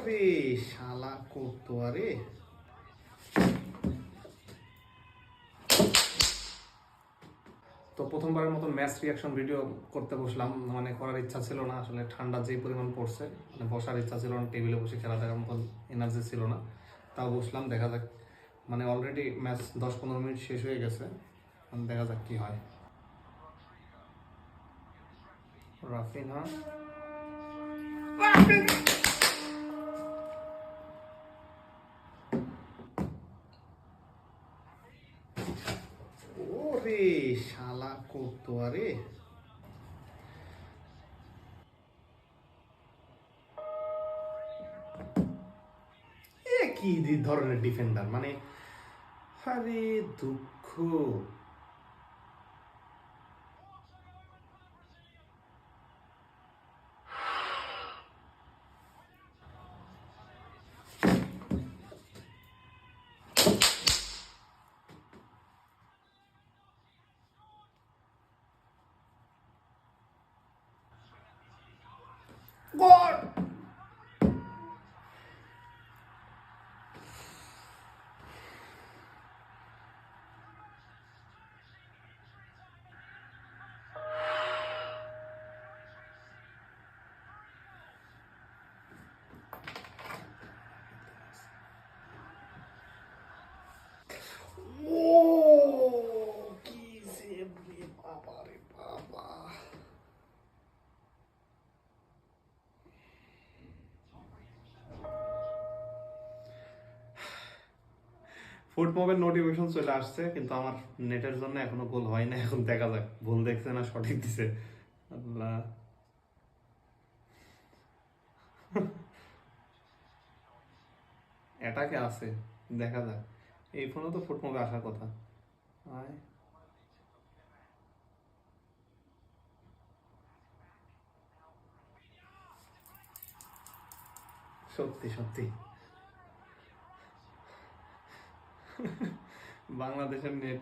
ওরে শালা করতো আরে। তো প্রথমবারের মতন ম্যাচ রিয়াকশন ভিডিও করতে বসলাম, মানে করার ইচ্ছা ছিল না আসলে, ঠান্ডা যেই পরিমাণ পড়ছে, মানে বসার ইচ্ছা ছিল না, টেবিলে বসে খেলা দেখার মতন এনার্জি ছিল না, তাও বসলাম। দেখা যাক, মানে অলরেডি ম্যাচ 10-15 মিনিট শেষ হয়ে গেছে, দেখা যাক কি হয়। রাফিনহা, ওরে শালা করতো আরে। কি ধরনের ডিফেন্ডার, মানে আরে দুঃখ। গোল। ও কি সেভ রে বাবা রে বাবা। ফুটমবের নোটিফিকেশন চলে আসছে, কিন্তু আমার নেটের জন্য এখনো গোল হয় না। এখন দেখা যাক ভুল দেখছে না সঠিক দিছে। আল্লাহ, এটাকে আছে, দেখা যাক। এই ফোনে তো ফুটমবে আসার কথা। আয়, সত্যি সত্যি বাংলাদেশের নেট